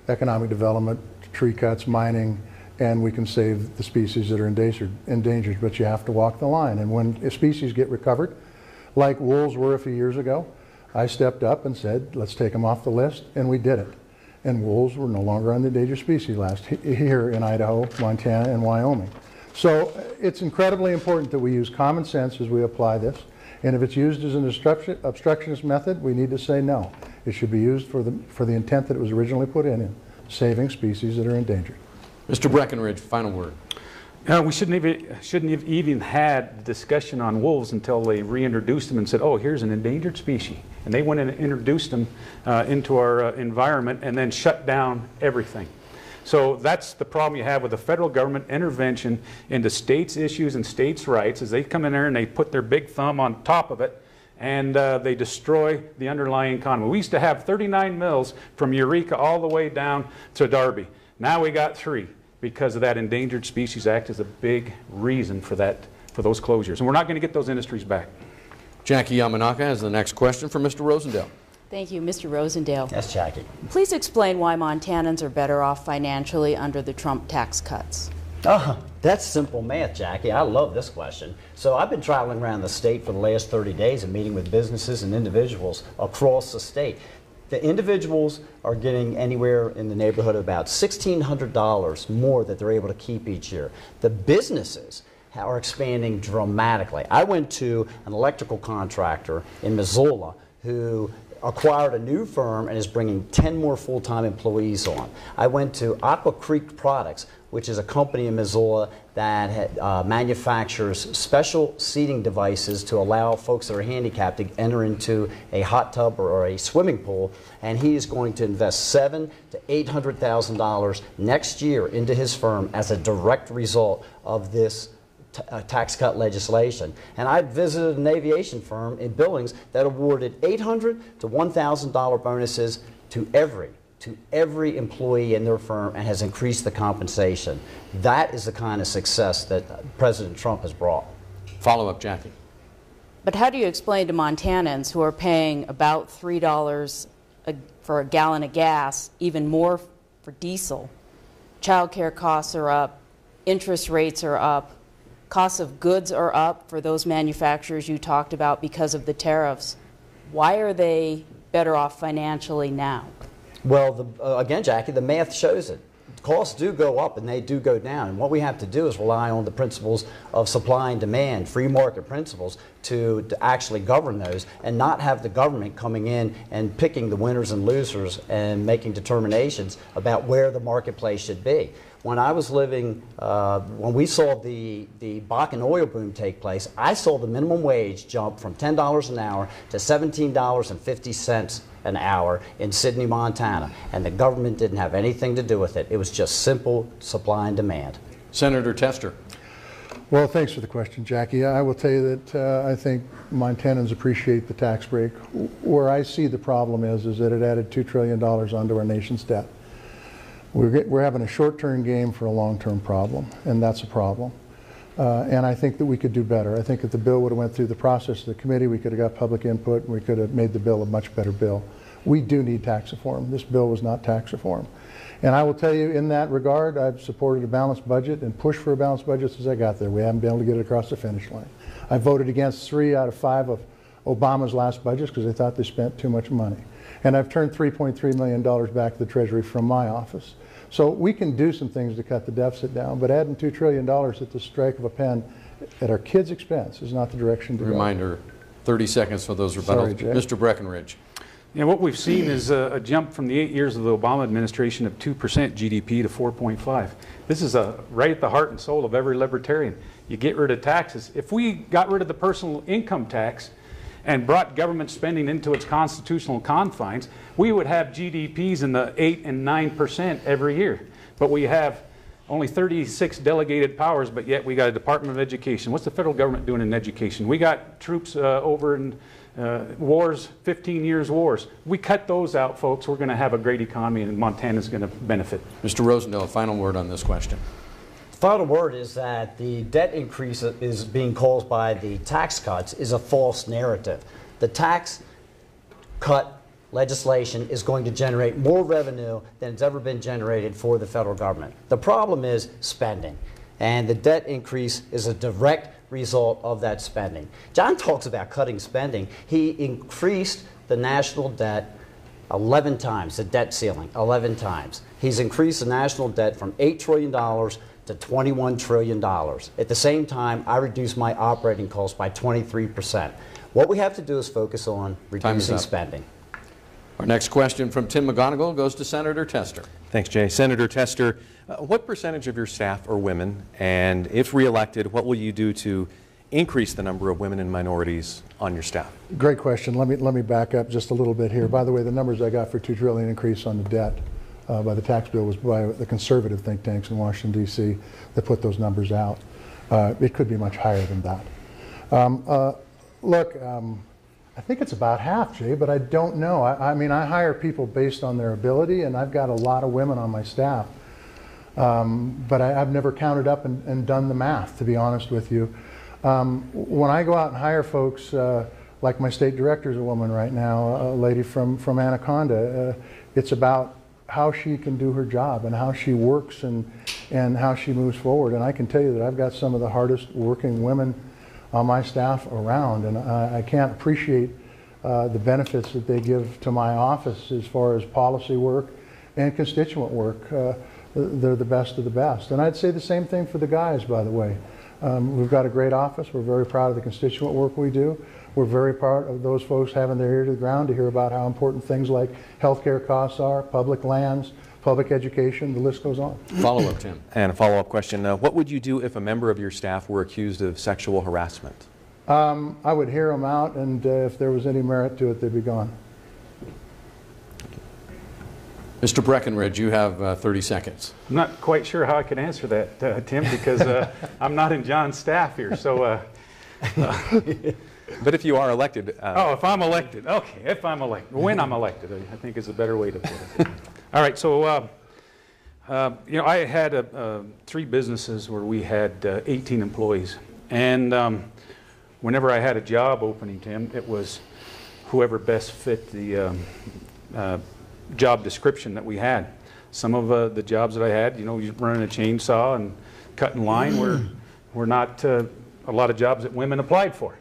Speaker 6: economic development, tree cuts, mining, and we can save the species that are endangered, but you have to walk the line. And when species get recovered, like wolves were a few years ago, I stepped up and said, let's take them off the list, and we did it. And wolves were no longer on the endangered species list here in Idaho, Montana, and Wyoming. So it's incredibly important that we use common sense as we apply this. And if it's used as an obstructionist method, we need to say no. It should be used for the intent that it was originally put in saving species that are endangered.
Speaker 2: Mr. Breckenridge, final word.
Speaker 4: We shouldn't have even had the discussion on wolves until they reintroduced them and said, oh, here's an endangered species. And they went and introduced them into our environment and then shut down everything. So that's the problem you have with the federal government intervention into states' issues and states' rights, is they come in there and they put their big thumb on top of it and they destroy the underlying economy. We used to have 39 mills from Eureka all the way down to Darby. Now we got 3 because of that Endangered Species Act is a big reason for those closures. And we're not going to get those industries back.
Speaker 2: Jackie Yamanaka has the next question for Mr. Rosendale.
Speaker 7: Thank you, Mr. Rosendale.
Speaker 5: Yes, Jackie.
Speaker 7: Please explain why Montanans are better off financially under the Trump tax cuts.
Speaker 5: Oh, that's simple math, Jackie. I love this question. So I've been traveling around the state for the last 30 days and meeting with businesses and individuals across the state. The individuals are getting anywhere in the neighborhood of about $1,600 more that they're able to keep each year. The businesses are expanding dramatically. I went to an electrical contractor in Missoula who acquired a new firm and is bringing 10 more full-time employees on. I went to Aqua Creek Products, which is a company in Missoula that manufactures special seating devices to allow folks that are handicapped to enter into a hot tub or a swimming pool, and he is going to invest $700,000 to $800,000 next year into his firm as a direct result of this tax cut legislation. And I visited an aviation firm in Billings that awarded $800 to $1,000 bonuses to every employee in their firm and has increased the compensation. That is the kind of success that President Trump has brought.
Speaker 2: Follow up, Jackie.
Speaker 7: But how do you explain to Montanans who are paying about $3 for a gallon of gas, even more for diesel? Child care costs are up, interest rates are up, costs of goods are up for those manufacturers you talked about because of the tariffs. Why are they better off financially now?
Speaker 5: Well, again, Jackie, the math shows it. Costs do go up and they do go down. And what we have to do is rely on the principles of supply and demand, free market principles, to actually govern those and not have the government coming in and picking the winners and losers and making determinations about where the marketplace should be. When I was living, when we saw the Bakken oil boom take place, I saw the minimum wage jump from $10 an hour to $17.50 an hour in Sidney, Montana, and the government didn't have anything to do with it. It was just simple supply and demand.
Speaker 2: Senator Tester.
Speaker 6: Well, thanks for the question, Jackie. I will tell you that I think Montanans appreciate the tax break. Where I see the problem is that it added $2 trillion onto our nation's debt. We're having a short-term game for a long-term problem, and that's a problem. And I think that we could do better. I think if the bill would have went through the process of the committee, we could have got public input, and we could have made the bill a much better bill. We do need tax reform. This bill was not tax reform. And I will tell you, in that regard, I've supported a balanced budget and pushed for a balanced budget since I got there. We haven't been able to get it across the finish line. I voted against 3 out of 5 of Obama's last budgets because I thought they spent too much money. And I've turned $3.3 million back to the Treasury from my office. So we can do some things to cut the deficit down, but adding $2 trillion at the strike of a pen at our kids' expense is not the direction to go.
Speaker 2: Reminder, 30 seconds for those rebuttals.
Speaker 6: Sorry, Jay.
Speaker 2: Mr. Breckenridge.
Speaker 4: Yeah, what we've seen is a jump from the 8 years of the Obama administration of 2% GDP to 4.5. This is right at the heart and soul of every libertarian. You get rid of taxes. If we got rid of the personal income tax and brought government spending into its constitutional confines, we would have GDPs in the 8 and 9% every year. But we have only 36 delegated powers, but yet we got a Department of Education. What's the federal government doing in education? We got troops over in wars, 15 years wars. We cut those out, folks. We're going to have a great economy, and Montana's going to benefit.
Speaker 2: Mr. Rosendale, a final word on this question.
Speaker 5: Final word is that the debt increase is being caused by the tax cuts is a false narrative. The tax cut legislation is going to generate more revenue than it's ever been generated for the federal government. The problem is spending, and the debt increase is a direct result of that spending. John talks about cutting spending. He increased the national debt 11 times, the debt ceiling, 11 times. He's increased the national debt from $8 trillion to $21 trillion. At the same time, I reduced my operating costs by 23%. What we have to do is focus on reducing spending.
Speaker 2: Our next question from Tim McGonigal goes to Senator Tester.
Speaker 8: Thanks, Jay. Senator Tester, what percentage of your staff are women? And if reelected, what will you do to increase the number of women and minorities on your staff?
Speaker 6: Great question. Let me back up just a little bit here. By the way, the numbers I got for $2 trillion increase on the debt by the tax bill was by the conservative think tanks in Washington, D.C. that put those numbers out. It could be much higher than that. Look, I think it's about half, Jay, but I don't know. I mean, I hire people based on their ability, and I've got a lot of women on my staff. But I've never counted up and done the math, to be honest with you. When I go out and hire folks, like my state director is a woman right now, a lady from Anaconda, it's about how she can do her job and how she works and how she moves forward. And I can tell you that I've got some of the hardest working women on my staff around, and I can't appreciate the benefits that they give to my office as far as policy work and constituent work. They're the best of the best. And I'd say the same thing for the guys, by the way. We've got a great office. We're very proud of the constituent work we do. We're very proud of those folks having their ear to the ground to hear about how important things like healthcare costs are, public lands, public education, the list goes on.
Speaker 2: Follow-up, Tim.
Speaker 8: And a follow-up question. What would you do if a member of your staff were accused of sexual harassment?
Speaker 6: I would hear them out, and if there was any merit to it, they'd be gone.
Speaker 2: Mr. Breckenridge, you have 30 seconds.
Speaker 4: I'm not quite sure how I can answer that, Tim, because I'm not in John's staff here. So,
Speaker 8: but if you are elected...
Speaker 4: oh, if I'm elected. Okay, if I'm elected. When I'm elected, I think is a better way to put it. All right, so, you know, I had 3 businesses where we had 18 employees. And whenever I had a job opening, Tim, it was whoever best fit the job description that we had. Some of the jobs that I had, you know, running a chainsaw and cutting line were not a lot of jobs that women applied for.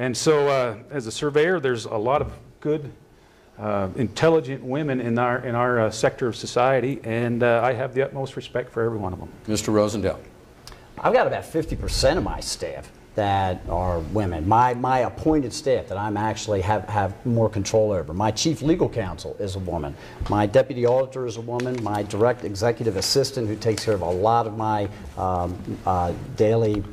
Speaker 4: And so as a surveyor, there's a lot of good, intelligent women in our sector of society, and I have the utmost respect for every one of them.
Speaker 2: Mr. Rosendale.
Speaker 5: I've got about 50% of my staff that are women. My appointed staff that I'm actually have more control over. My chief legal counsel is a woman. My deputy auditor is a woman. My direct executive assistant, who takes care of a lot of my daily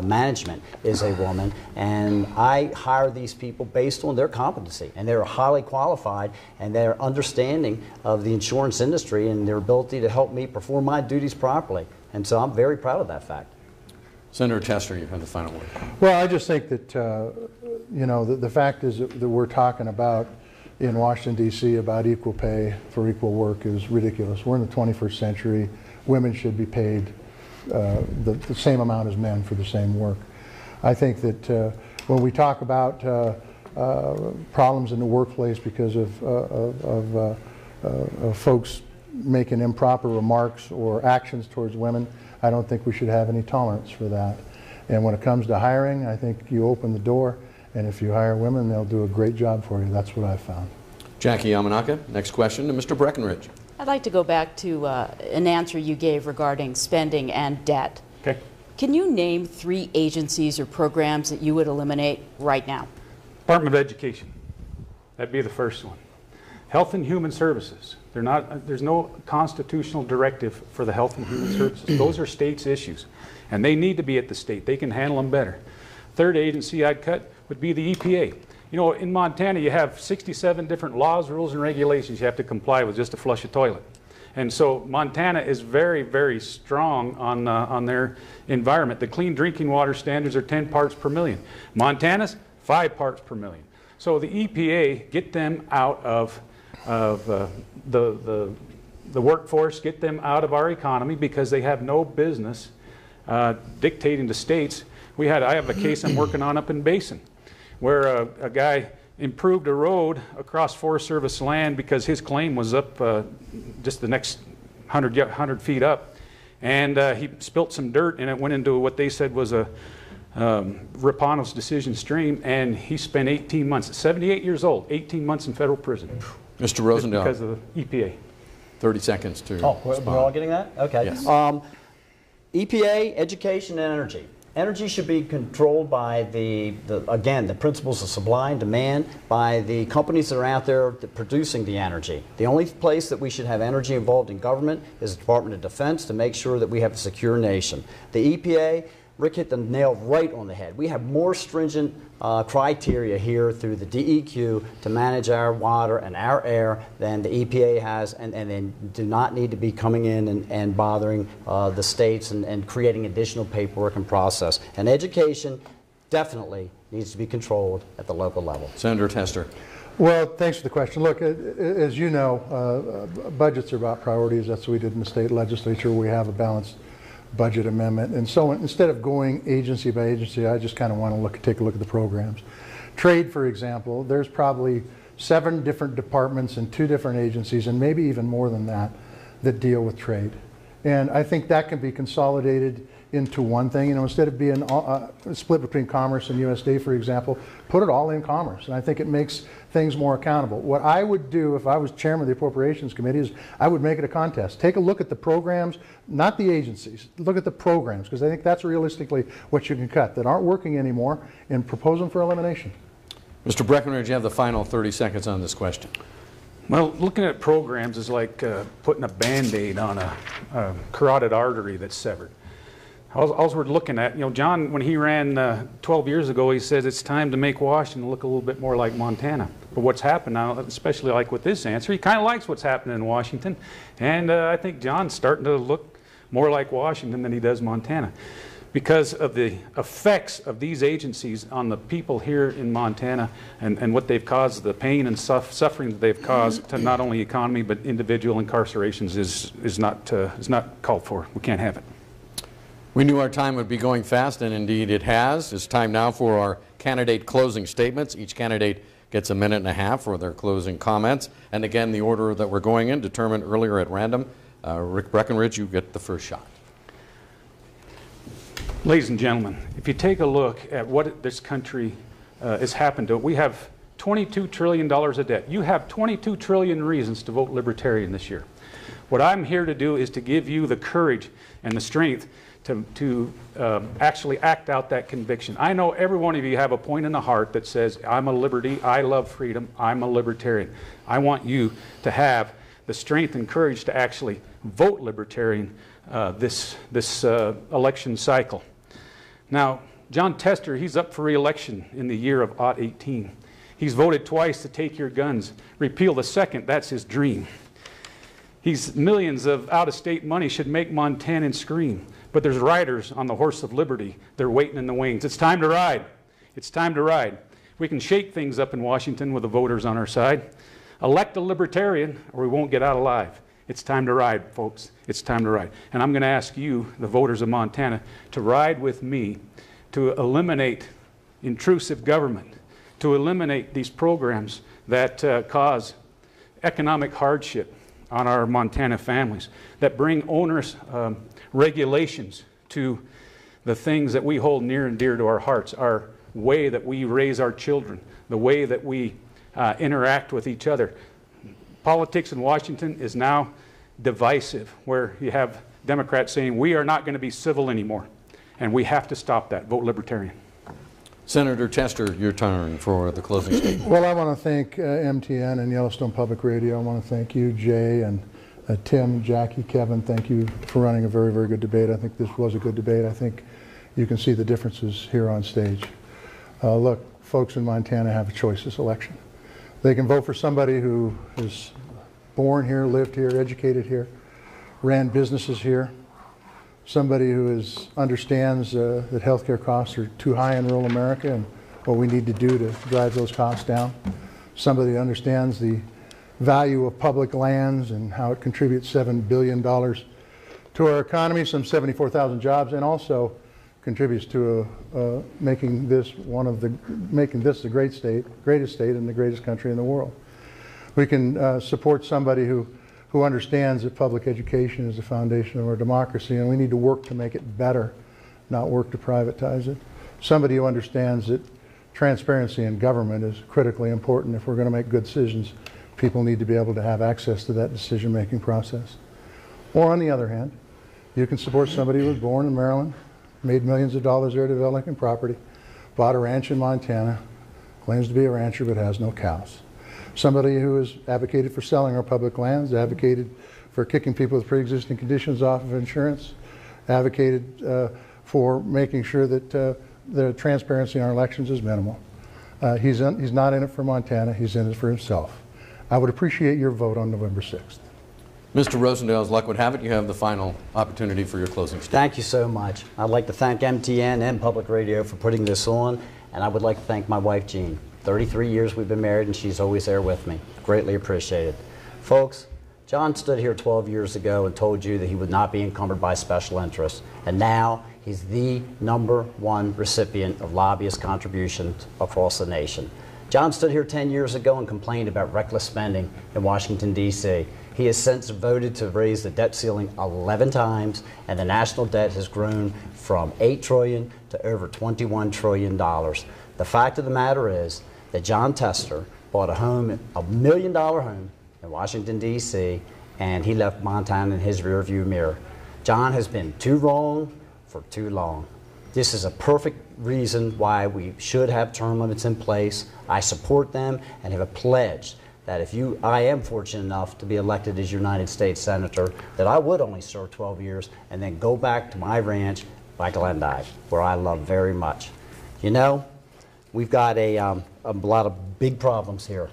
Speaker 5: management, is a woman. And I hire these people based on their competency, and they're highly qualified, and their understanding of the insurance industry and their ability to help me perform my duties properly. And so I'm very proud of that fact.
Speaker 2: Senator Tester, you have the final word.
Speaker 6: Well, I just think that, you know, the fact is that we're talking about in Washington, D.C. about equal pay for equal work is ridiculous. We're in the 21st century. Women should be paid the same amount as men for the same work. I think that when we talk about problems in the workplace because of folks making improper remarks or actions towards women, I don't think we should have any tolerance for that. And when it comes to hiring, I think you open the door, and if you hire women, they'll do a great job for you. That's what I've found.
Speaker 2: Jackie Yamanaka, next question to Mr. Breckenridge.
Speaker 7: I'd like to go back to an answer you gave regarding spending and debt.
Speaker 4: Okay.
Speaker 7: Can you name 3 agencies or programs that you would eliminate right now?
Speaker 4: Department of Education. That'd be the first one. Health and Human Services. There's no constitutional directive for the Health and Human Services. Those are states' issues, and they need to be at the state. They can handle them better. Third agency I'd cut would be the EPA. You know, in Montana, you have 67 different laws, rules, and regulations you have to comply with just to flush a toilet. And so Montana is very, very strong on their environment. The clean drinking water standards are 10 parts per million. Montana's 5 parts per million. So the EPA, get them out of the workforce, get them out of our economy, because they have no business dictating to states. I have a case I'm working on up in Basin, where a guy improved a road across Forest Service land because his claim was up just the next 100 feet up, and he spilt some dirt, and it went into what they said was a Rapano's decision stream, and he spent 18 months, 78 years old, 18 months in federal prison.
Speaker 2: Mr. Rosendale.
Speaker 4: Because of the EPA.
Speaker 2: 30 seconds to
Speaker 5: Oh,
Speaker 2: respond.
Speaker 5: we're all getting that? Okay.
Speaker 2: Yes.
Speaker 5: EPA, education, and energy. Energy should be controlled by again, the principles of supply and demand, by the companies that are out there producing the energy. The only place that we should have energy involved in government is the Department of Defense to make sure that we have a secure nation. The EPA, Rick hit the nail right on the head. We have more stringent criteria here through the DEQ to manage our water and our air than the EPA has, and then do not need to be coming in and bothering the states and creating additional paperwork and process. And education definitely needs to be controlled at the local level.
Speaker 2: Senator Tester.
Speaker 6: Well, thanks for the question. Look, as you know, budgets are about priorities. That's what we did in the state legislature. We have a balanced budget amendment. And so instead of going agency by agency, I just kind of want to take a look at the programs. Trade, for example, there's probably 7 different departments and 2 different agencies, and maybe even more than that, that deal with trade. And I think that can be consolidated into one thing. You know, instead of being split between commerce and USD, for example, put it all in commerce. And I think it makes things more accountable. What I would do if I was chairman of the Appropriations Committee is I would make it a contest. Take a look at the programs, not the agencies. Look at the programs, because I think that's realistically what you can cut that aren't working anymore, and propose them for elimination.
Speaker 2: Mr. Breckenridge, you have the final 30 seconds on this question.
Speaker 4: Well, looking at programs is like putting a Band-Aid on a carotid artery that's severed. All we're looking at, you know, John, when he ran 12 years ago, he says it's time to make Washington look a little bit more like Montana. But what's happened now, especially like with this answer, he kind of likes what's happening in Washington. And I think John's starting to look more like Washington than he does Montana, because of the effects of these agencies on the people here in Montana, and what they've caused, the pain and suffering that they've caused to not only the economy but individual incarcerations is not called for. We can't have it.
Speaker 2: We knew our time would be going fast, and indeed it has. It's time now for our candidate closing statements. Each candidate gets a minute and a half for their closing comments. And again, the order that we're going in, determined earlier at random. Rick Breckenridge, you get the first shot.
Speaker 4: Ladies and gentlemen, if you take a look at what this country has happened to it, we have $22 trillion of debt. You have 22 trillion reasons to vote Libertarian this year. What I'm here to do is to give you the courage and the strength to actually act out that conviction. I know every one of you have a point in the heart that says, I'm a liberty, I love freedom, I'm a libertarian. I want you to have the strength and courage to actually vote Libertarian this election cycle. Now, John Tester, he's up for re-election in the year of '18. He's voted twice to take your guns, repeal the second, that's his dream. Millions of out-of-state money should make Montanans scream. But there's riders on the horse of liberty. They're waiting in the wings. It's time to ride. It's time to ride. We can shake things up in Washington with the voters on our side. Elect a libertarian or we won't get out alive. It's time to ride, folks. It's time to ride. And I'm going to ask you, the voters of Montana, to ride with me to eliminate intrusive government, to eliminate these programs that cause economic hardship on our Montana families, that bring onerous regulations to the things that we hold near and dear to our hearts, our way that we raise our children, the way that we interact with each other. Politics in Washington is now divisive, where you have Democrats saying we are not going to be civil anymore, and we have to stop that. Vote Libertarian.
Speaker 2: Senator Tester, your turn for the closing statement.
Speaker 6: Well, I want to thank MTN and Yellowstone Public Radio. I want to thank you, Jay, and Tim, Jackie, Kevin. Thank you for running a very, very good debate. I think this was a good debate. I think you can see the differences here on stage. Look, folks in Montana have a choice this election. They can vote for somebody who is born here, lived here, educated here, ran businesses here, somebody who understands that healthcare costs are too high in rural America and what we need to do to drive those costs down, somebody who understands the value of public lands and how it contributes $7 billion to our economy, some 74,000 jobs, and also contributes to making this the greatest state and the greatest country in the world. We can support somebody who understands that public education is the foundation of our democracy, and we need to work to make it better, not work to privatize it. somebody who understands that transparency in government is critically important. If we're going to make good decisions, people need to be able to have access to that decision-making process. Or on the other hand, you can support somebody who was born in Maryland, made millions of dollars there developing property, bought a ranch in Montana, claims to be a rancher but has no cows. Somebody who has advocated for selling our public lands, advocated for kicking people with pre-existing conditions off of insurance, advocated for making sure that the transparency in our elections is minimal. He's not in it for Montana, he's in it for himself. I would appreciate your vote on November 6th.
Speaker 2: Mr. Rosendale, as luck would have it, you have the final opportunity for your closing statement.
Speaker 5: Thank you so much. I'd like to thank MTN and Public Radio for putting this on, and I would like to thank my wife, Jean. 33 years we've been married, and she's always there with me. Greatly appreciated. Folks, John stood here 12 years ago and told you that he would not be encumbered by special interests, and now he's the #1 recipient of lobbyist contributions across the nation. John stood here 10 years ago and complained about reckless spending in Washington, D.C. He has since voted to raise the debt ceiling 11 times, and the national debt has grown from $8 trillion to over $21 trillion. The fact of the matter is that John Tester bought a home, $1 million home in Washington, D.C., and he left Montana in his rearview mirror. John has been too wrong for too long. This is a perfect reason why we should have term limits in place. I support them and have a pledge that if I am fortunate enough to be elected as United States Senator, that I would only serve 12 years and then go back to my ranch by Glendive, where I love very much. You know, we've got a lot of big problems here,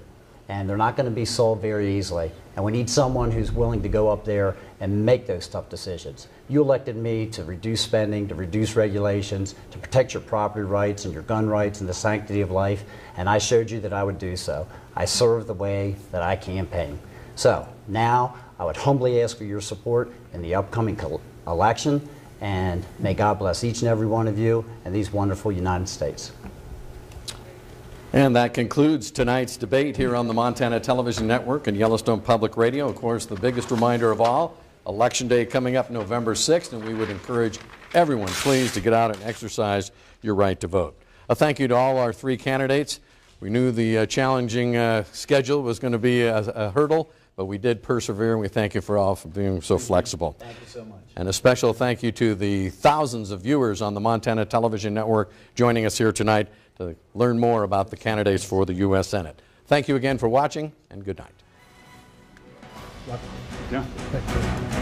Speaker 5: and they're not going to be solved very easily. And we need someone who's willing to go up there and make those tough decisions. You elected me to reduce spending, to reduce regulations, to protect your property rights and your gun rights and the sanctity of life, and I showed you that I would do so. I serve the way that I campaign. So now I would humbly ask for your support in the upcoming election, and may God bless each and every one of you and these wonderful United States.
Speaker 2: And that concludes tonight's debate here on the Montana Television Network and Yellowstone Public Radio. Of course, the biggest reminder of all, Election Day coming up November 6th, and we would encourage everyone, please, to get out and exercise your right to vote. A thank you to all our 3 candidates. We knew the challenging schedule was going to be a hurdle, but we did persevere, and we thank you for all for being so flexible.
Speaker 5: Thank you so much.
Speaker 2: And a special thank you to the thousands of viewers on the Montana Television Network joining us here tonight to learn more about the candidates for the U.S. Senate. Thank you again for watching, and good night.
Speaker 3: Yeah.
Speaker 6: Thank you.